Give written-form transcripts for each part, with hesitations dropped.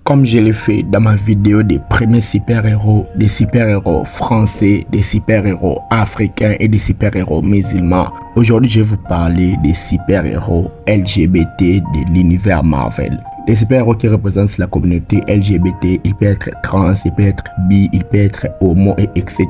Comme je l'ai fait dans ma vidéo des premiers super-héros, des super-héros français, des super-héros africains et des super-héros musulmans, aujourd'hui je vais vous parler des super-héros LGBT de l'univers Marvel. Les super-héros qui représentent la communauté LGBT, il peut être trans, il peut être bi, il peut être homo, etc.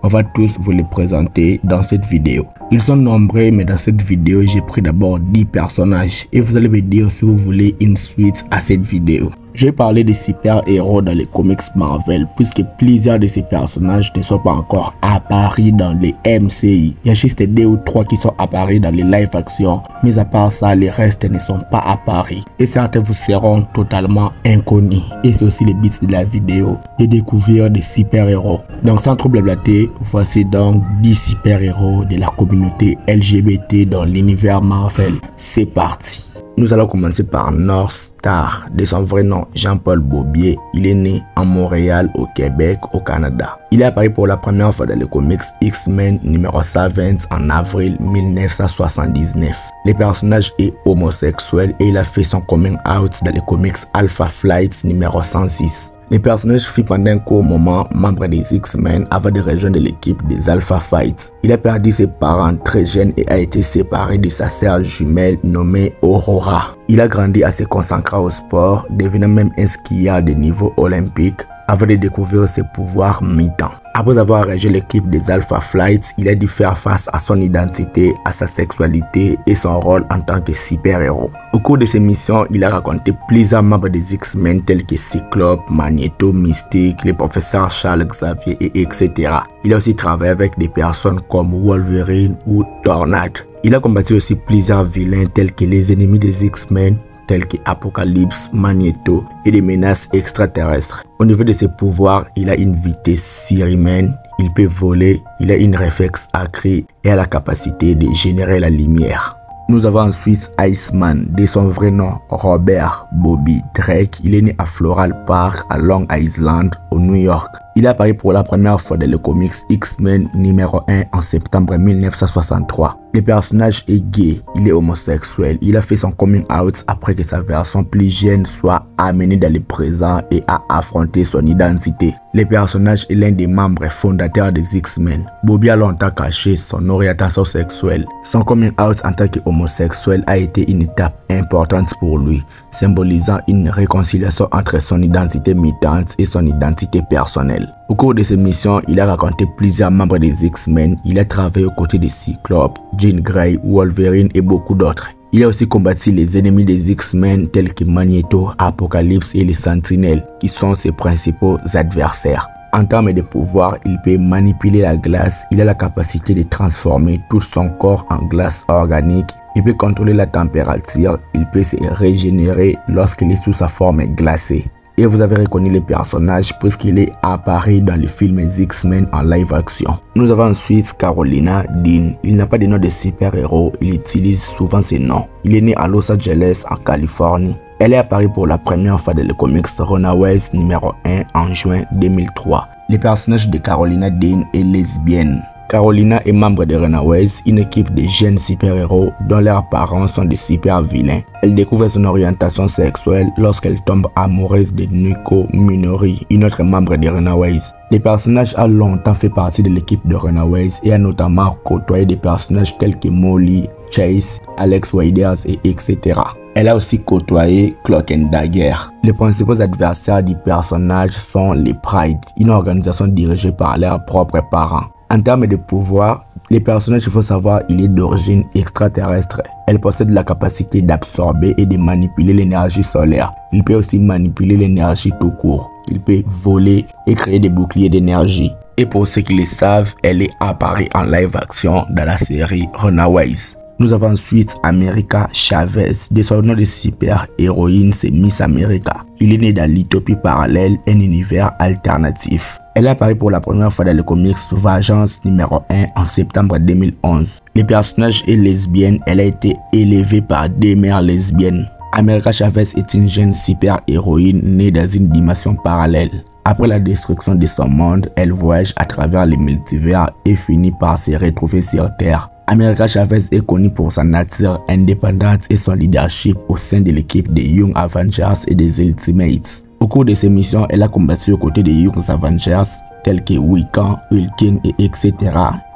On va tous vous les présenter dans cette vidéo. Ils sont nombreux, mais dans cette vidéo, j'ai pris d'abord 10 personnages. Et vous allez me dire si vous voulez une suite à cette vidéo. Je vais parler des super-héros dans les comics Marvel, puisque plusieurs de ces personnages ne sont pas encore apparus dans les MCI. Il y a juste 2 ou 3 qui sont apparus dans les live-action, mais à part ça, les restes ne sont pas apparus. Et certains vous seront totalement inconnus. Et c'est aussi le but de la vidéo, de découvrir des super-héros. Donc sans trop blablater, voici donc 10 super-héros de la communauté LGBT dans l'univers Marvel. C'est parti. Nous allons commencer par North Star, de son vrai nom Jean-Paul Beaubier. Il est né à Montréal, au Québec, au Canada. Il est apparu pour la première fois dans le comics X-Men numéro 120 en avril 1979. Le personnage est homosexuel et il a fait son coming out dans le comics Alpha Flight numéro 106. Le personnage fut pendant un court moment membre des X-Men avant de rejoindre l'équipe des Alpha Fight. Il a perdu ses parents très jeunes et a été séparé de sa sœur jumelle nommée Aurora. Il a grandi à se consacrer au sport, devenant même un skieur de niveau olympique avant de découvrir ses pouvoirs mutants. Après avoir rejoint l'équipe des Alpha Flight, il a dû faire face à son identité, à sa sexualité et son rôle en tant que super-héros. Au cours de ses missions, il a rencontré plusieurs membres des X-Men tels que Cyclope, Magneto, Mystique, le professeur Charles Xavier etc. Il a aussi travaillé avec des personnes comme Wolverine ou Tornade. Il a combattu aussi plusieurs vilains tels que les ennemis des X-Men, tels que Apocalypse, Magneto et des menaces extraterrestres. Au niveau de ses pouvoirs, il a une vitesse surhumaine, il peut voler, il a une réflexe accrue et a la capacité de générer la lumière. Nous avons ensuite Iceman, de son vrai nom Robert Bobby Drake. Il est né à Floral Park à Long Island, au New York. Il est apparu pour la première fois dans le comics X-Men numéro 1 en septembre 1963. Le personnage est gay, il est homosexuel. Il a fait son coming out après que sa version plus jeune soit amenée dans le présent et a affronté son identité. Le personnage est l'un des membres fondateurs des X-Men. Bobby a longtemps caché son orientation sexuelle. Son coming out en tant qu'homosexuel a été une étape importante pour lui, symbolisant une réconciliation entre son identité mutante et son identité personnelle. Au cours de ses missions, il a rencontré plusieurs membres des X-Men. Il a travaillé aux côtés de Cyclope, Jean Grey, Wolverine et beaucoup d'autres. Il a aussi combattu les ennemis des X-Men tels que Magneto, Apocalypse et les Sentinelles, qui sont ses principaux adversaires. En termes de pouvoir, il peut manipuler la glace. Il a la capacité de transformer tout son corps en glace organique. Il peut contrôler la température. Il peut se régénérer lorsqu'il est sous sa forme glacée. Et vous avez reconnu le personnage puisqu'il est apparu dans les films X-Men en live action. Nous avons ensuite Carolina Dean. Il n'a pas de nom de super-héros, il utilise souvent ses noms. Il est né à Los Angeles en Californie. Elle est apparue pour la première fois dans le comics Runaways numéro 1 en juin 2003. Le personnage de Carolina Dean est lesbienne. Carolina est membre de Runaways, une équipe de jeunes super-héros dont leurs parents sont des super-vilains. Elle découvre son orientation sexuelle lorsqu'elle tombe amoureuse de Nico Minori, une autre membre de Runaways. Le personnage a longtemps fait partie de l'équipe de Runaways et a notamment côtoyé des personnages tels que Molly, Chase, Alex Waders etc. Elle a aussi côtoyé Cloak and Dagger. Les principaux adversaires du personnage sont les Pride, une organisation dirigée par leurs propres parents. En termes de pouvoir, les personnages, il faut savoir, il est d'origine extraterrestre. Elle possède la capacité d'absorber et de manipuler l'énergie solaire. Il peut aussi manipuler l'énergie tout court. Il peut voler et créer des boucliers d'énergie. Et pour ceux qui le savent, elle est apparue en live action dans la série Runaways. Nous avons ensuite America Chavez. De son nom de super-héroïne, c'est Miss America. Il est né dans l'utopie parallèle, un univers alternatif. Elle est apparue pour la première fois dans le comics Vengeance numéro 1 en septembre 2011. Le personnage est lesbienne, elle a été élevée par des mères lesbiennes. America Chavez est une jeune super-héroïne née dans une dimension parallèle. Après la destruction de son monde, elle voyage à travers les multivers et finit par se retrouver sur Terre. America Chavez est connue pour sa nature indépendante et son leadership au sein de l'équipe des Young Avengers et des Ultimates. Au cours de ses missions, elle a combattu aux côtés des Young Avengers tels que Wiccan, Hulk et etc.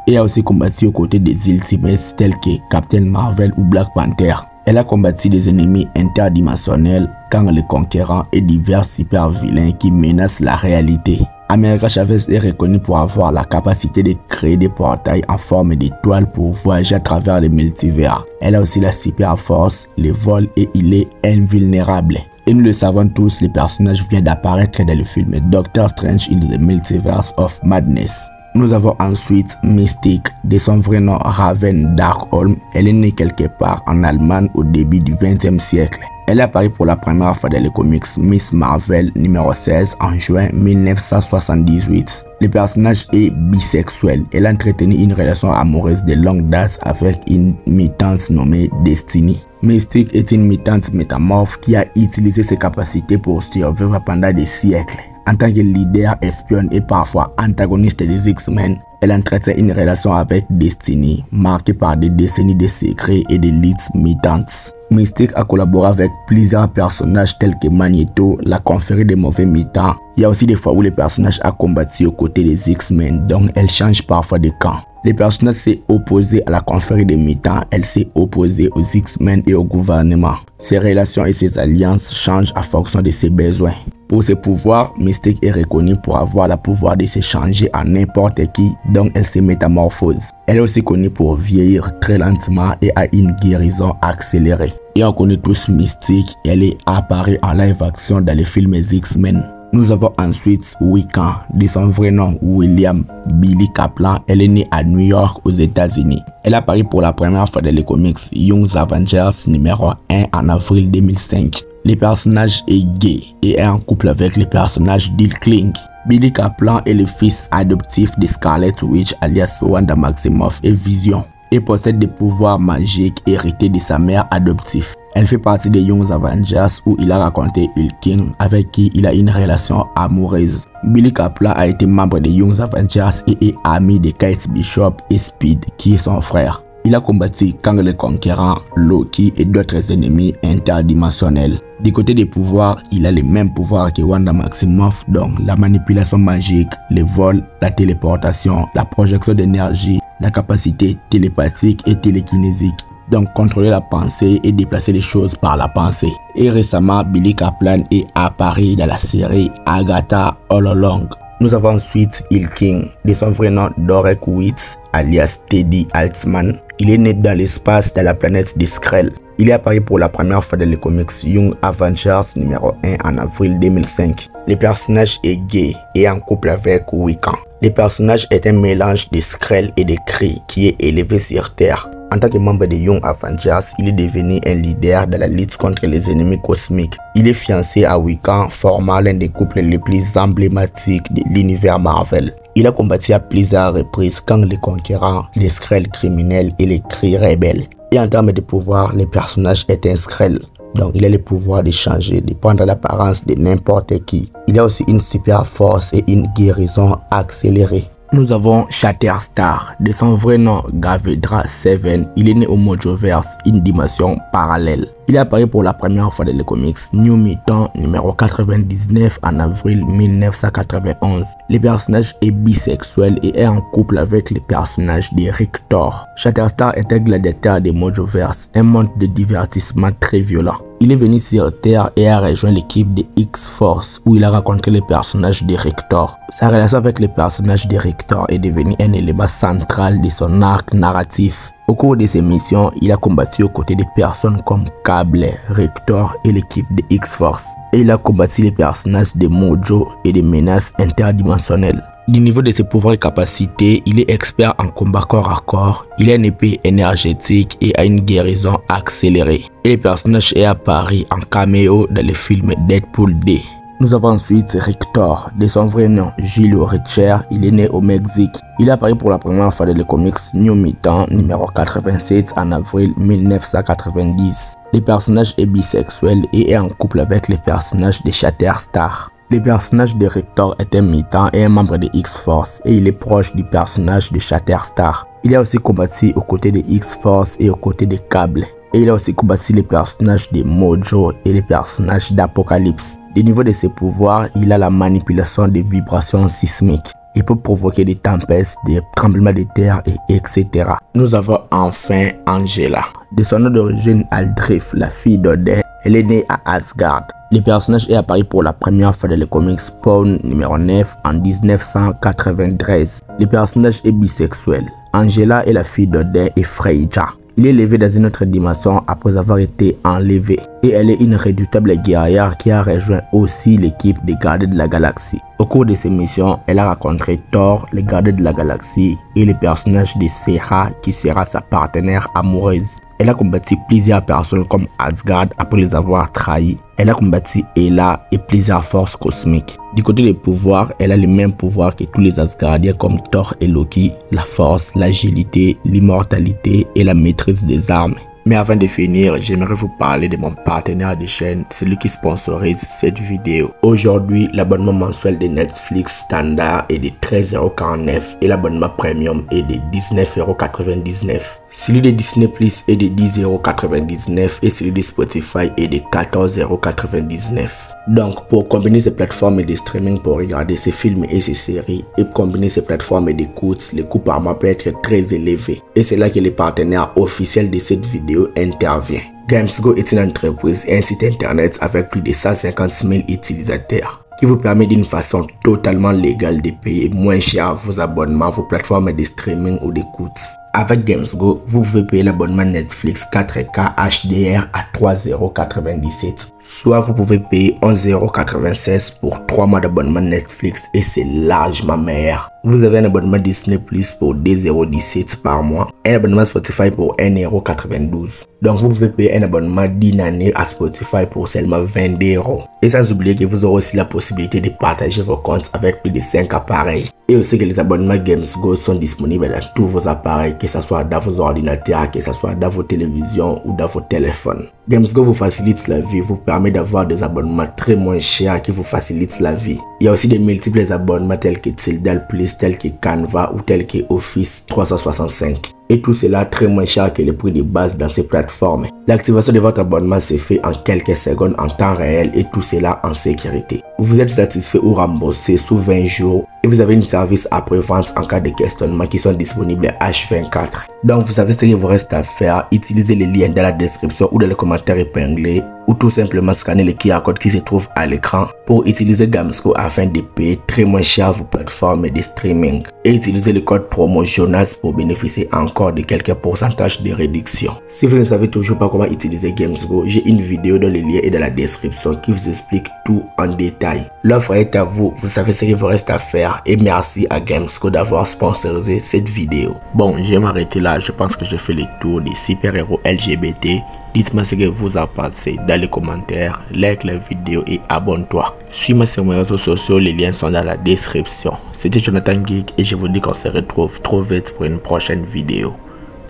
Et a aussi combattu aux côtés des Ultimates tels que Captain Marvel ou Black Panther. Elle a combattu des ennemis interdimensionnels, Kang le Conquérant et divers super vilains qui menacent la réalité. America Chavez est reconnue pour avoir la capacité de créer des portails en forme d'étoiles pour voyager à travers les multivers. Elle a aussi la super force, le vol et il est invulnérable. Et nous le savons tous, le personnage vient d'apparaître dans le film Doctor Strange in the Multiverse of Madness. Nous avons ensuite Mystique, de son vrai nom Raven Darkholm. Elle est née quelque part en Allemagne au début du XXe siècle. Elle apparaît pour la première fois dans les comics Miss Marvel numéro 16 en juin 1978. Le personnage est bisexuel. Elle a entretenu une relation amoureuse de longue date avec une mutante nommée Destiny. Mystique est une mutante métamorphe qui a utilisé ses capacités pour survivre pendant des siècles. En tant que leader, espionne et parfois antagoniste des X-Men, elle entretient une relation avec Destiny, marquée par des décennies de secrets et de leads mutantes. Mystique a collaboré avec plusieurs personnages tels que Magneto, la confrérie des mauvais mutants. Il y a aussi des fois où le personnage a combattu aux côtés des X-Men, donc elle change parfois de camp. Le personnage s'est opposé à la confrérie des mutants, elle s'est opposée aux X-Men et au gouvernement. Ses relations et ses alliances changent en fonction de ses besoins. Pour ses pouvoirs, Mystique est reconnue pour avoir le pouvoir de se changer en n'importe qui, donc elle se métamorphose. Elle est aussi connue pour vieillir très lentement et a une guérison accélérée. Et on connaît tous Mystique, elle est apparue en live action dans les films X-Men. Nous avons ensuite Wiccan, de son vrai nom William Billy Kaplan. Elle est née à New York aux États-Unis. Elle apparaît pour la première fois dans les comics Young Avengers numéro 1 en avril 2005. Le personnage est gay et est en couple avec le personnage d'Hulkling. Billy Kaplan est le fils adoptif de Scarlet Witch alias Wanda Maximoff et Vision et possède des pouvoirs magiques hérités de sa mère adoptive. Elle fait partie des Young Avengers où il a rencontré Hulkling avec qui il a une relation amoureuse. Billy Kaplan a été membre des Young Avengers et est ami de Kate Bishop et Speed qui est son frère. Il a combattu Kang le Conquérant, Loki et d'autres ennemis interdimensionnels. Du côté des pouvoirs, il a les mêmes pouvoirs que Wanda Maximoff, donc la manipulation magique, le vol, la téléportation, la projection d'énergie, la capacité télépathique et télékinésique. Donc contrôler la pensée et déplacer les choses par la pensée. Et récemment, Billy Kaplan est apparu dans la série Agatha All Along. Nous avons ensuite Hulkling, de son vrai nom Dorek Witz, alias Teddy Altman. Il est né dans l'espace de la planète des Skrulls. Il est apparu pour la première fois dans les comics Young Avengers numéro 1 en avril 2005. Le personnage est gay et en couple avec Wiccan. Le personnage est un mélange de Skrulls et de Kree qui est élevé sur Terre. En tant que membre des Young Avengers, il est devenu un leader dans la lutte contre les ennemis cosmiques. Il est fiancé à Wiccan, formant l'un des couples les plus emblématiques de l'univers Marvel. Il a combattu à plusieurs reprises Kang le Conquérant, les Skrulls criminels et les Kree rebelles. Et en termes de pouvoir, le personnage est un Skrull. Donc il a le pouvoir de changer, de prendre l'apparence de n'importe qui. Il a aussi une super force et une guérison accélérée. Nous avons Shatterstar, de son vrai nom Gavedra 7, il est né au Mojoverse, une dimension parallèle. Il est apparu pour la première fois dans les comics New Mutant numéro 99 en avril 1991. Le personnage est bisexuel et est en couple avec le personnage de Rictor. Shatterstar est un gladiateur des Mojoverse, un monde de divertissement très violent. Il est venu sur Terre et a rejoint l'équipe de X-Force où il a rencontré le personnage de Rictor. Sa relation avec le personnage de Rictor est devenue un élément central de son arc narratif. Au cours de ses missions, il a combattu aux côtés de personnes comme Cable, Rictor et l'équipe de X-Force. Et il a combattu les personnages de Mojo et des menaces interdimensionnelles. Du niveau de ses pouvoirs et capacités, il est expert en combat corps à corps, il a une épée énergétique et a une guérison accélérée. Et le personnage est apparu en caméo dans le film Deadpool 2. Nous avons ensuite Rictor, de son vrai nom Julio Richer, il est né au Mexique. Il est apparu pour la première fois dans les comics New Mutant numéro 87 en avril 1990. Le personnage est bisexuel et est en couple avec le personnage de Shatterstar. Le personnage de Rictor est un mutant et un membre de X-Force et il est proche du personnage de Shatterstar. Il a aussi combattu aux côtés de X-Force et aux côtés de Cable. Et il a aussi combattu les personnages de Mojo et les personnages d'Apocalypse. Au niveau de ses pouvoirs, il a la manipulation des vibrations sismiques. Il peut provoquer des tempêtes, des tremblements de terre, etc. Nous avons enfin Angela. De son nom d'origine Aldrich, la fille d'Odin, elle est née à Asgard. Le personnage est apparu pour la première fois dans le comics Spawn numéro 9 en 1993. Le personnage est bisexuel. Angela est la fille d'Odin et Freyja. Il est élevé dans une autre dimension après avoir été enlevé. Et elle est une redoutable guerrière qui a rejoint aussi l'équipe des Gardiens de la Galaxie. Au cours de ses missions, elle a rencontré Thor, les Gardiens de la Galaxie et le personnage de Serra qui sera sa partenaire amoureuse. Elle a combattu plusieurs personnes comme Asgard après les avoir trahis. Elle a combattu Hela et plusieurs forces cosmiques. Du côté des pouvoirs, elle a les mêmes pouvoirs que tous les Asgardiens comme Thor et Loki, la force, l'agilité, l'immortalité et la maîtrise des armes. Mais avant de finir, j'aimerais vous parler de mon partenaire de chaîne, celui qui sponsorise cette vidéo. Aujourd'hui, l'abonnement mensuel de Netflix standard est de 13,49 € et l'abonnement premium est de 19,99 €. Celui de Disney Plus est de 10,99 € et celui de Spotify est de 14,99 €. Donc, pour combiner ces plateformes de streaming pour regarder ces films et ces séries et pour combiner ces plateformes d'écoute, le coût par mois peut être très élevé. Et c'est là que le partenaire officiel de cette vidéo intervient. Gamesgo est une entreprise et un site internet avec plus de 150 000 utilisateurs qui vous permet d'une façon totalement légale de payer moins cher vos abonnements, vos plateformes de streaming ou d'écoute. Avec Gamesgo, vous pouvez payer l'abonnement Netflix 4K HDR à 3,97 €. Soit vous pouvez payer 11,96 € pour 3 mois d'abonnement Netflix et c'est largement meilleur. Vous avez un abonnement Disney Plus pour 2,17 € par mois et un abonnement Spotify pour 1,92 €. Donc vous pouvez payer un abonnement d'une année à Spotify pour seulement 22 €. Et sans oublier que vous aurez aussi la possibilité de partager vos comptes avec plus de 5 appareils. Et aussi que les abonnements Gamesgo sont disponibles dans tous vos appareils, que ce soit dans vos ordinateurs, que ce soit dans vos télévisions ou dans vos téléphones. Gamesgo vous facilite la vie, vous permet d'avoir des abonnements très moins chers qui vous facilitent la vie. Il y a aussi des multiples abonnements tels que Tildal Plus, tels que Canva ou tels que Office 365. Et tout cela très moins cher que les prix de base dans ces plateformes. L'activation de votre abonnement se fait en quelques secondes en temps réel et tout cela en sécurité. Vous êtes satisfait ou remboursé sous 20 jours et vous avez une service après-vente en cas de questionnement qui sont disponibles H24. Donc vous savez ce qu'il vous reste à faire, utilisez les liens dans la description ou dans les commentaires épinglés ou tout simplement scanner le QR code qui se trouve à l'écran pour utiliser Gamesgo afin de payer très moins cher vos plateformes de streaming et utiliser le code promo Jonas pour bénéficier encore de quelques pourcentages de réduction. Si vous ne savez toujours pas comment utiliser Gamesgo, j'ai une vidéo dont le lien est dans la description qui vous explique tout en détail. L'offre est à vous, vous savez ce qu'il vous reste à faire et merci à Gamesgo d'avoir sponsorisé cette vidéo. Bon, je vais m'arrêter là, je pense que j'ai fait le tour des super-héros LGBT. Dites-moi ce que vous en pensez dans les commentaires, like la vidéo et abonne-toi. Suis-moi sur mes réseaux sociaux, les liens sont dans la description. C'était Jonathan Geek et je vous dis qu'on se retrouve trop vite pour une prochaine vidéo.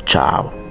Ciao.